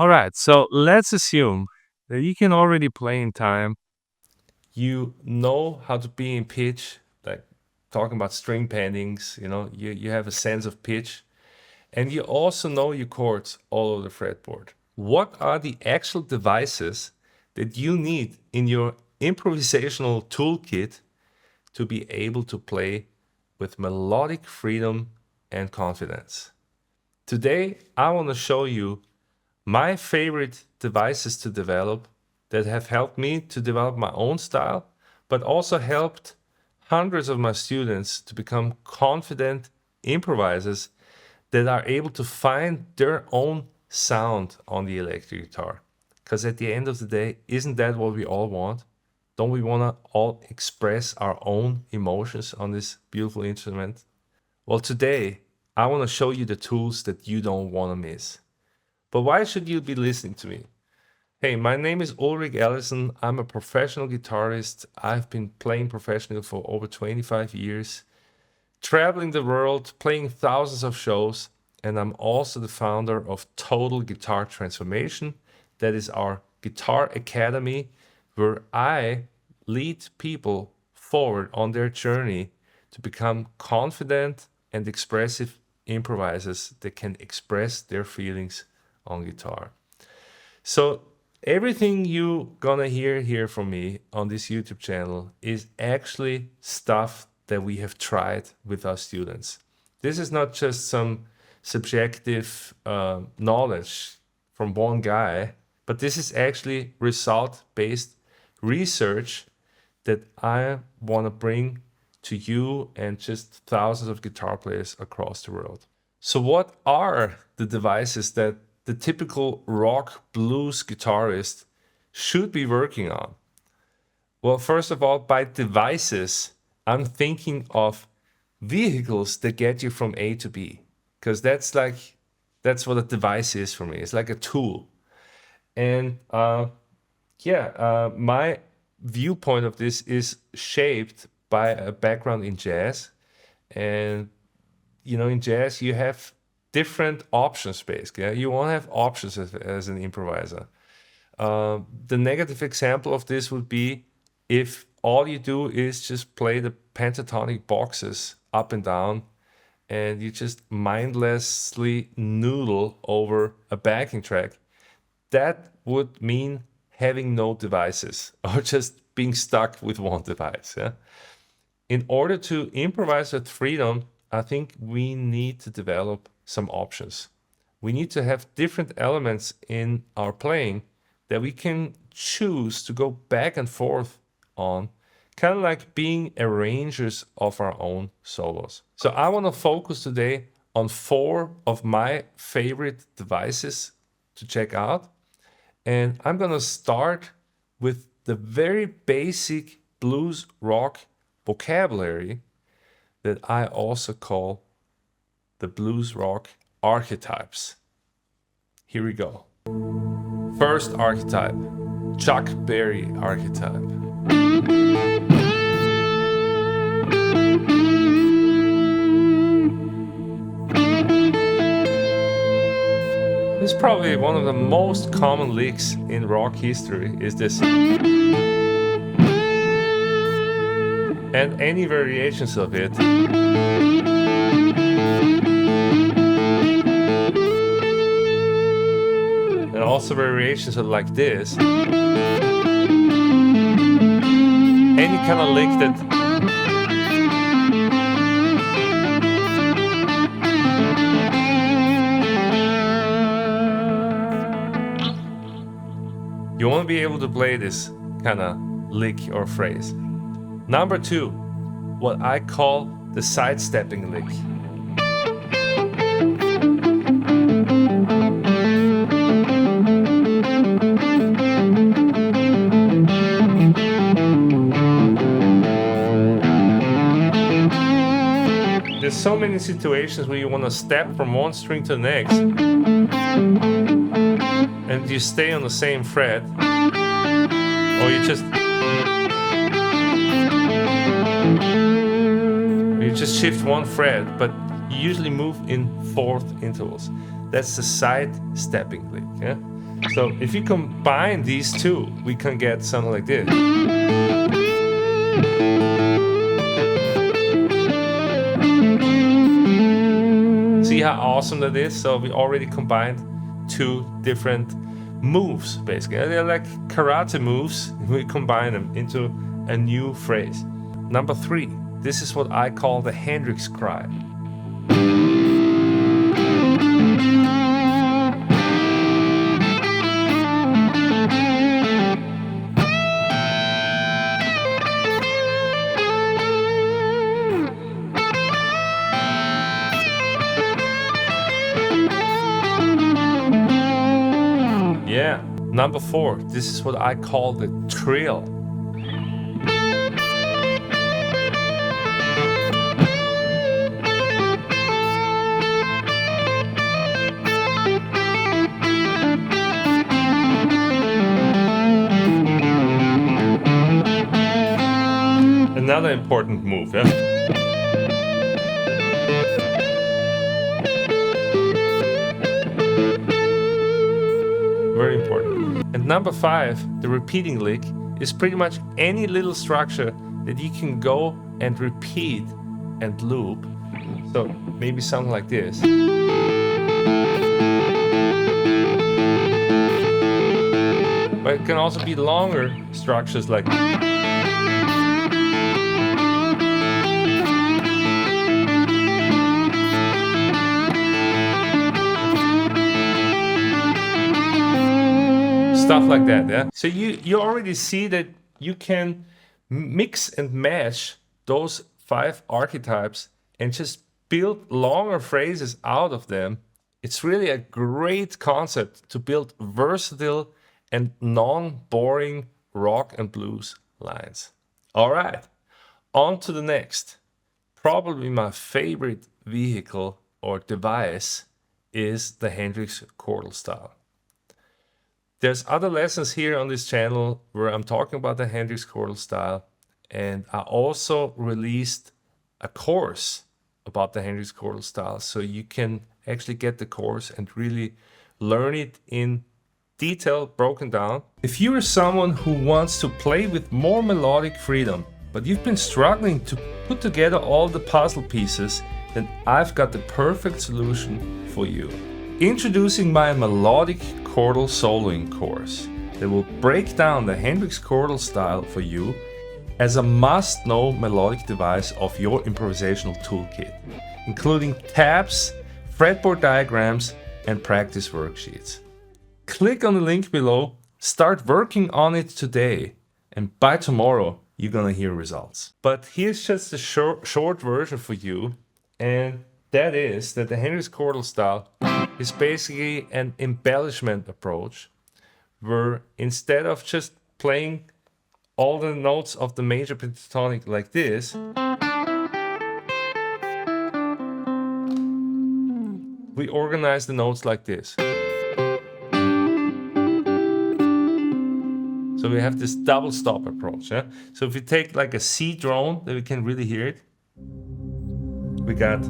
All right, so let's assume that you can already play in time. You know how to be in pitch, like talking about string paintings, you have a sense of pitch, and you also know your chords all over the fretboard. What are the actual devices that you need in your improvisational toolkit to be able to play with melodic freedom and confidence? Today, I want to show you my favorite devices to develop that have helped me to develop my own style, but also helped hundreds of my students to become confident improvisers that are able to find their own sound on the electric guitar. Because at the end of the day, isn't that what we all want? Don't we want to all express our own emotions on this beautiful instrument? Well, today, I want to show you the tools that you don't want to miss. But why should you be listening to me? Hey, my name is Ulrich Ellison. I'm a professional guitarist. I've been playing professionally for over 25 years, traveling the world, playing thousands of shows, and I'm also the founder of Total Guitar Transformation. That is our guitar academy where I lead people forward on their journey to become confident and expressive improvisers that can express their feelings on guitar. So everything you gonna hear here from me on this YouTube channel is actually stuff that we have tried with our students. This is not just some subjective knowledge from one guy, but this is actually result-based research that I want to bring to you and just thousands of guitar players across the world. So what are the devices that the typical rock blues guitarist should be working on? Well, first of all, by devices, I'm thinking of vehicles that get you from A to B, because that's what a device is for me. It's like a tool. And my viewpoint of this is shaped by a background in jazz. And in jazz, you have different option space. Yeah? You want to have options as an improviser. The negative example of this would be if all you do is just play the pentatonic boxes up and down, and you just mindlessly noodle over a backing track. That would mean having no devices or just being stuck with one device. Yeah? In order to improvise with freedom, I think we need to develop some options. We need to have different elements in our playing that we can choose to go back and forth on, kind of like being arrangers of our own solos. So I want to focus today on 4 of my favorite devices to check out. And I'm going to start with the very basic blues rock vocabulary that I also call the blues rock archetypes. Here we go. First archetype, Chuck Berry archetype. This is probably one of the most common licks in rock history, is this. And any variations of it. And also variations of like this. Any kind of lick that you want to be able to play this kind of lick or phrase. Number 2, what I call the sidestepping lick. There's so many situations where you want to step from one string to the next and you stay on the same fret, or you just shift one fret, but you usually move in 4th intervals. That's the side stepping lick. Yeah? So if you combine these two, we can get something like this. See how awesome that is? So we already combined two different moves, basically. They're like karate moves. We combine them into a new phrase. Number 3, this is what I call the Hendrix cry. Yeah. Number 4, this is what I call the trill. Another important move, yeah? Very important. And number 5, the repeating lick, is pretty much any little structure that you can go and repeat and loop. So maybe something like this. But it can also be longer structures like stuff like that, yeah? So you already see that you can mix and match those 5 archetypes and just build longer phrases out of them. It's really a great concept to build versatile and non-boring rock and blues lines. All right, on to the next. Probably my favorite vehicle or device is the Hendrix chordal style. There's other lessons here on this channel where I'm talking about the Hendrix chordal style, and I also released a course about the Hendrix chordal style, so you can actually get the course and really learn it in detail, broken down. If you're someone who wants to play with more melodic freedom, but you've been struggling to put together all the puzzle pieces, then I've got the perfect solution for you. Introducing my melodic chordal soloing course that will break down the Hendrix chordal style for you as a must-know melodic device of your improvisational toolkit, including tabs, fretboard diagrams, and practice worksheets. Click on the link below, start working on it today, and by tomorrow you're gonna hear results. But here's just a short version for you, and that is that the Hendrix chordal style is basically an embellishment approach where instead of just playing all the notes of the major pentatonic like this, we organize the notes like this. So we have this double stop approach. Yeah? So if we take like a C drone, then we can really hear it. We got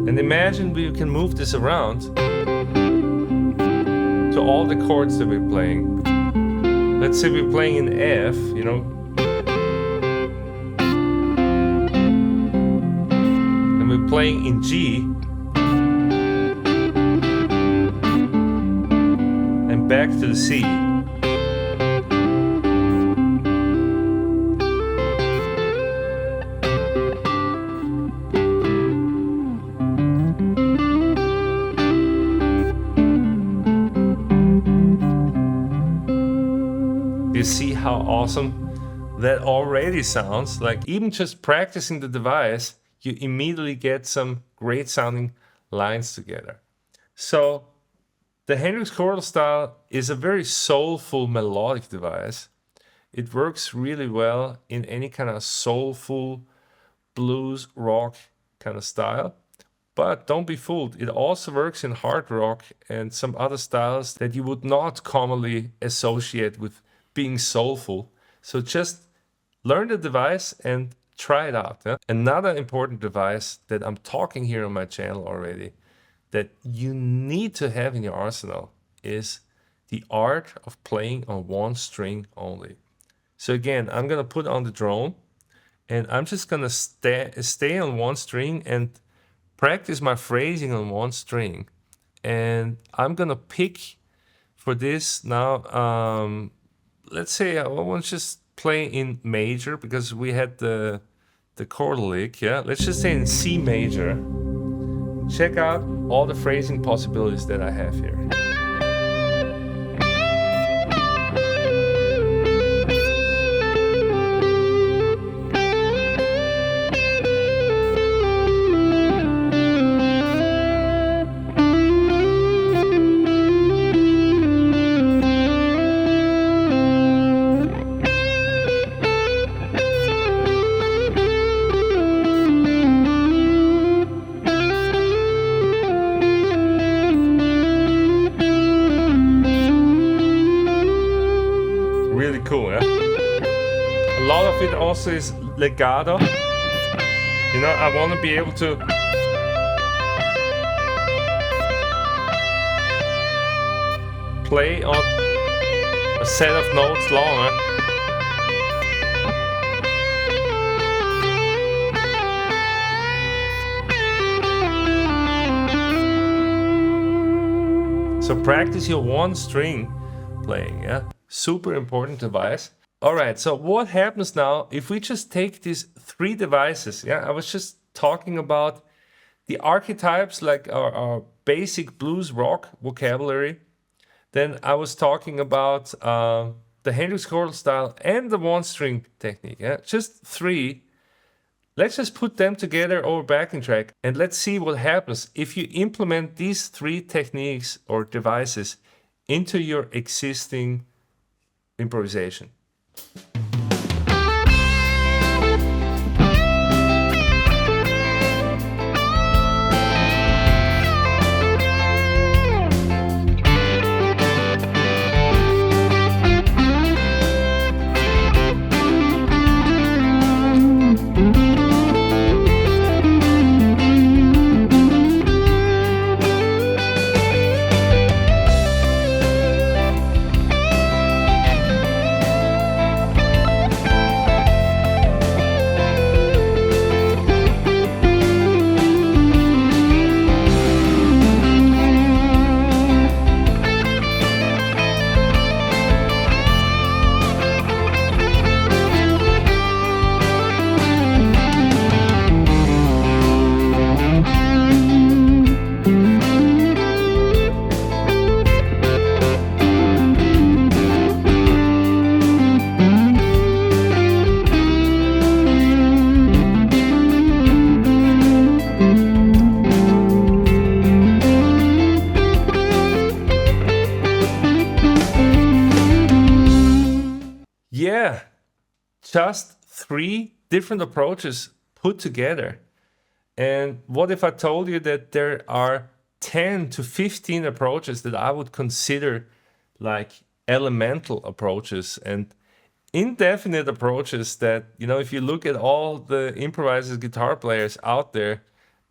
and imagine we can move this around to all the chords that we're playing. Let's say we're playing in F, you know, and we're playing in G, and back to the C. You see how awesome that already sounds? Like even just practicing the device, you immediately get some great sounding lines together. So the Hendrix chordal style is a very soulful melodic device. It works really well in any kind of soulful blues, rock kind of style. But don't be fooled, it also works in hard rock and some other styles that you would not commonly associate with being soulful. So just learn the device and try it out. Yeah? Another important device that I'm talking here on my channel already that you need to have in your arsenal is the art of playing on one string only. So again, I'm gonna put on the drone and I'm just gonna stay on one string and practice my phrasing on one string. And I'm gonna pick for this now, let's say I want to just play in major because we had the chordal lick, yeah? Let's just say in C major. Check out all the phrasing possibilities that I have here. Really cool, yeah? A lot of it also is legato. You know, I want to be able to play on a set of notes longer. So practice your one string playing, yeah? Super important device. All right, so what happens now if we just take these three devices? Yeah, I was just talking about the archetypes, like our basic blues rock vocabulary. Then I was talking about the Hendrix chordal style and the one string technique. Yeah, just three. Let's just put them together over backing track and let's see what happens if you implement these three techniques or devices into your existing improvisation. Yeah, just three different approaches put together. And what if I told you that there are 10 to 15 approaches that I would consider like elemental approaches and indefinite approaches that, you know, if you look at all the improvisers, guitar players out there,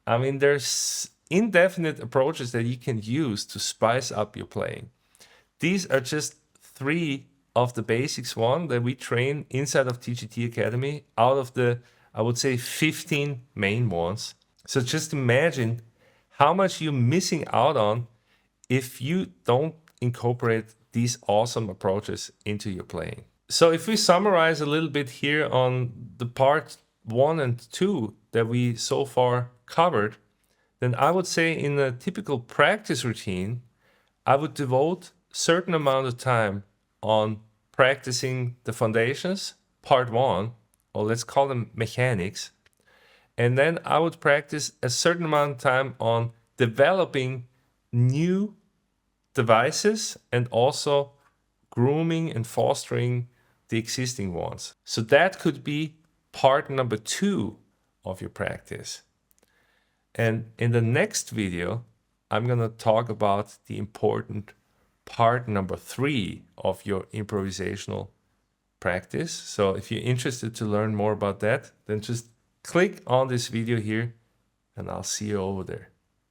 I mean, there's indefinite approaches that you can use to spice up your playing. These are just three of the basics one that we train inside of TGT Academy out of the, I would say, 15 main ones. So just imagine how much you're missing out on if you don't incorporate these awesome approaches into your playing. So if we summarize a little bit here on the part 1 and 2 that we so far covered, then I would say in a typical practice routine, I would devote a certain amount of time on practicing the foundations, part 1, or let's call them mechanics. And then I would practice a certain amount of time on developing new devices and also grooming and fostering the existing ones. So that could be part number 2 of your practice. And in the next video, I'm going to talk about the important part number 3 of your improvisational practice. So if you're interested to learn more about that, then just click on this video here and I'll see you over there.